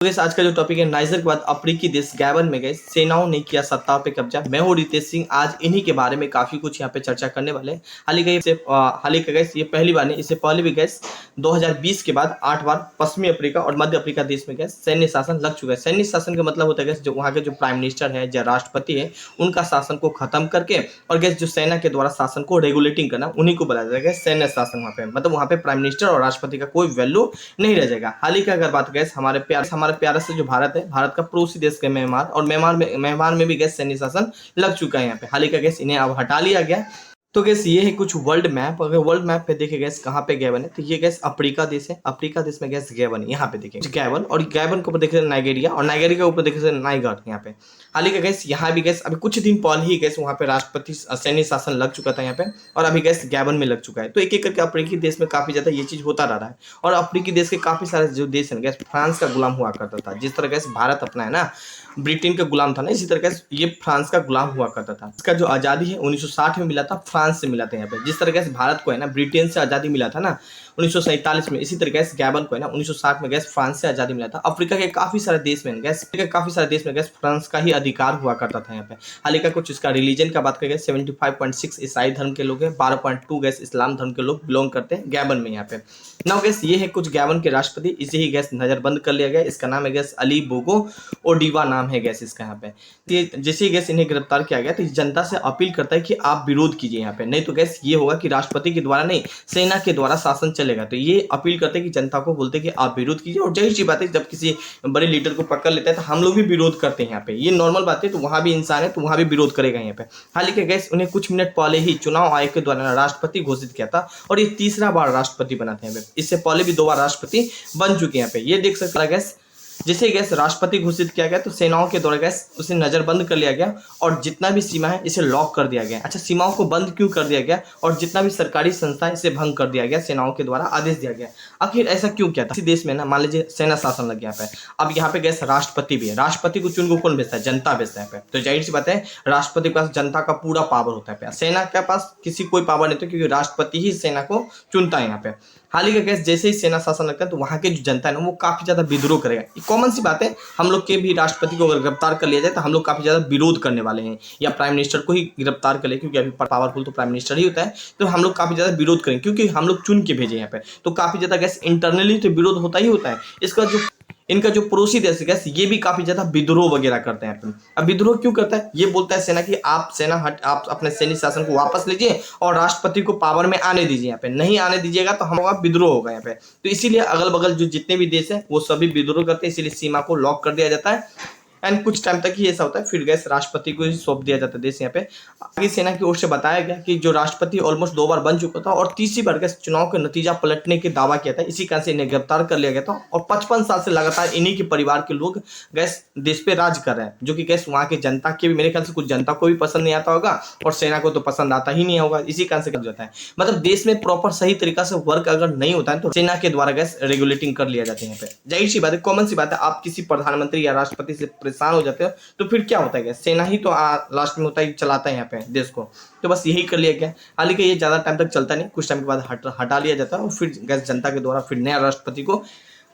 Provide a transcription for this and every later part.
तो गैस आज का जो टॉपिक है, नाइजर के बाद अफ्रीकी देश गैबन में गए सेनाओं ने किया सत्ता पे कब्जा। मैं हूं रितेश सिंह। आज इन्हीं के बारे में काफी कुछ यहाँ पे चर्चा करने वाले हैं। हाल ही का गैस ये पहली बार नहीं, इससे पहले भी गैस 2020 के बाद 8 बार पश्चिमी अफ्रीका और मध्य अफ्रीका देश में गैस सैन्य शासन लग चुका है। सैन्य शासन का मतलब होता है गैस जो वहाँ के जो प्राइम मिनिस्टर है, जो राष्ट्रपति है, उनका शासन को खत्म करके और गैस जो सेना के द्वारा शासन को रेगुलेटिंग करना, उन्हीं को बुलाया जाएगा सैन्य शासन। वहाँ पे मतलब वहाँ पे प्राइम मिनिस्टर और राष्ट्रपति का कोई वैल्यू नहीं रह जाएगा। हाल ही का अगर बात गैस हमारे प्यारे से जो भारत है, भारत का पड़ोसी देश के म्यांमार और म्यांमार में भी गैस सैन्य शासन लग चुका है। यहाँ पे हाल ही का गैस इन्हें अब हटा लिया गया। तो गैस ये है कुछ वर्ल्ड मैप। अगर वर्ल्ड मैप पे देखे गैस कहाँ पे गैबन है, तो ये गैस अफ्रीका देश है। अफ्रीका देश में गैस गैबन है। यहाँ पे देखें गैबन, और गैबन के ऊपर देखे नाइजीरिया, और नाइजीरिया के ऊपर देखे नाइगर। यहाँ पे हाल ही का गैस यहाँ भी गैस अभी कुछ दिन पहले ही गैस वहाँ पे राष्ट्रपति सैन्य शासन लग चुका था यहाँ पे, और अभी गैस गैबन में लग चुका है। तो एक एक करके अफ्रीकी देश में काफी ज्यादा ये चीज होता रहा है। और अफ्रीकी देश के काफी सारे जो देश है गैस फ्रांस का गुलाम हुआ करता था। जिस तरह गैस भारत अपना है ना ब्रिटेन का गुलाम था ना, इसी तरह गैस ये फ्रांस का गुलाम हुआ करता था। इसका जो आज़ादी है 1960 में मिला था, फ्रांस से मिला था। यहाँ पे जिस तरह गैस भारत को है ना ब्रिटेन से आज़ादी मिला था ना 1947 में, इसी तरह गैस गैबन को है ना 1960 में गैस फ्रांस से आज़ादी मिला था। अफ्रीका के काफी सारे देश में गैस फ्रांस का ही अधिकार हुआ करता था। यहाँ पे हाल ही का कुछ इसका रिलीजन का बात करें, 75.6 ईसाई धर्म के लोग हैं, 12.2 गैस इस्लाम धर्म के लोग बिलोंग करते हैं गैबन में। यहाँ पे नाउ गैस ये है कुछ गैबन के राष्ट्रपति। इसे ही गैस नजरबंद कर लिया गया। इसका नाम है गैस अली बोगो ओडिवा नाम है गैस इसका। यहाँ पे जैसे ही गैस इन्हें गिरफ्तार किया गया, तो जनता से अपील करता है कि आप विरोध कीजिए यहाँ पे, नहीं तो गैस ये होगा कि राष्ट्रपति के द्वारा नहीं, सेना के द्वारा शासन चलेगा। तो ये अपील करते हैं कि जनता को बोलते हैं कि आप विरोध कीजिए। और जाहिर सी बात है जब किसी बड़े लीडर को पकड़ लेता है तो हम लोग भी विरोध करते हैं। यहाँ पे ये नॉर्मल बात है। तो वहां भी इंसान है तो वहां भी विरोध करेगा। यहाँ पे हाल ही के गैस उन्हें कुछ मिनट पहले ही चुनाव आयोग के द्वारा राष्ट्रपति घोषित किया था, और ये तीसरा बार राष्ट्रपति बना था। यहाँ पे इससे पहले भी 2 बार राष्ट्रपति बन चुके हैं। यहाँ पे ये देख सकते हैं गैस जैसे गैस राष्ट्रपति घोषित किया गया तो सेनाओं के द्वारा गैस उसे नजरबंद कर लिया गया, और जितना भी सीमा है इसे लॉक कर दिया गया। अच्छा, सीमाओं को बंद क्यों कर दिया गया, और जितना भी सरकारी संस्था है इसे भंग कर दिया गया, सेनाओं के द्वारा आदेश दिया गया। आखिर ऐसा क्यों किया था? इसी देश में ना मान लीजिए सेना शासन लग गया। अब यहाँ पे गैस राष्ट्रपति भी है। राष्ट्रपति को चुन को कौन भेजता है? जनता भेजता है। तो जाहिर सी बात है राष्ट्रपति के पास जनता का पूरा पावर होता है। सेना के पास किसी कोई पावर नहीं होता, क्योंकि राष्ट्रपति ही सेना को चुनता है। यहाँ पे हाल ही का गैस जैसे ही सेना शासन लगता है तो वहां के जो जनता है ना वो काफी ज्यादा विद्रोह करेगा। ये कॉमन सी बात है। हम लोग के भी राष्ट्रपति को अगर गिरफ्तार कर लिया जाए तो हम लोग काफी ज्यादा विरोध करने वाले हैं, या प्राइम मिनिस्टर को ही गिरफ्तार कर ले, क्योंकि अभी पावरफुल तो प्राइम मिनिस्टर ही होता है। तो हम लोग काफी ज्यादा विरोध करेंगे, क्योंकि हम लोग चुन के भेजे यहाँ पे। तो काफी ज्यादा गैस इंटरनली तो विरोध होता ही होता है। इसका जो इनका जो पड़ोसी देश है ये भी काफी ज्यादा विद्रोह वगैरह करते हैं। अब विद्रोह क्यों करता है? ये बोलता है सेना की आप अपने सैन्य शासन को वापस लीजिए और राष्ट्रपति को पावर में आने दीजिए। यहाँ पे नहीं आने दीजिएगा तो हम विद्रोह होगा यहाँ पे। तो इसीलिए अगल बगल जो जितने भी देश है वो सभी विद्रोह करते हैं, इसीलिए सीमा को लॉक कर दिया जाता है। एंड कुछ टाइम तक ही ऐसा होता है, फिर गैस राष्ट्रपति को ही सौंप दिया जाता है देश। यहाँ पे आगे सेना की ओर से बताया गया कि जो राष्ट्रपति ऑलमोस्ट 2 बार बन चुका था और तीसरी बार गैस चुनाव का नतीजा पलटने के दावा किया था। इसी कारण से इन्हें गिरफ्तार कर लिया गया था, और 55 साल से लगातार इन्हीं के परिवार के लोग गैस देश पे राज कर रहे हैं, जो कि गैस वहाँ के जनता के भी मेरे ख्याल से कुछ जनता को भी पसंद नहीं आता होगा, और सेना को तो पसंद आता ही नहीं होगा। इसी कारण से कर जाता है। मतलब देश में प्रॉपर सही तरीका से वर्क अगर नहीं होता है तो सेना के द्वारा गैस रेगुलेटिंग कर लिया जाता है। यहाँ पे जाहिर सी बात है, कॉमन सी बात है, आप किसी प्रधानमंत्री या राष्ट्रपति से परेशान हो जाते हो तो फिर क्या होता है? सेना ही तो लास्ट में होता है, चलाता है यहाँ पे देश को। तो बस यही कर लिया गया। हालांकि ये ज्यादा टाइम तक चलता नहीं, कुछ टाइम के बाद हटा लिया जाता है, और फिर गैस जनता के द्वारा फिर नया राष्ट्रपति को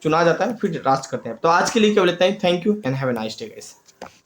चुना जाता है, फिर राष्ट्र करते हैं। तो आज के लिए केवल इतना ही। Thank you and have a nice day guys.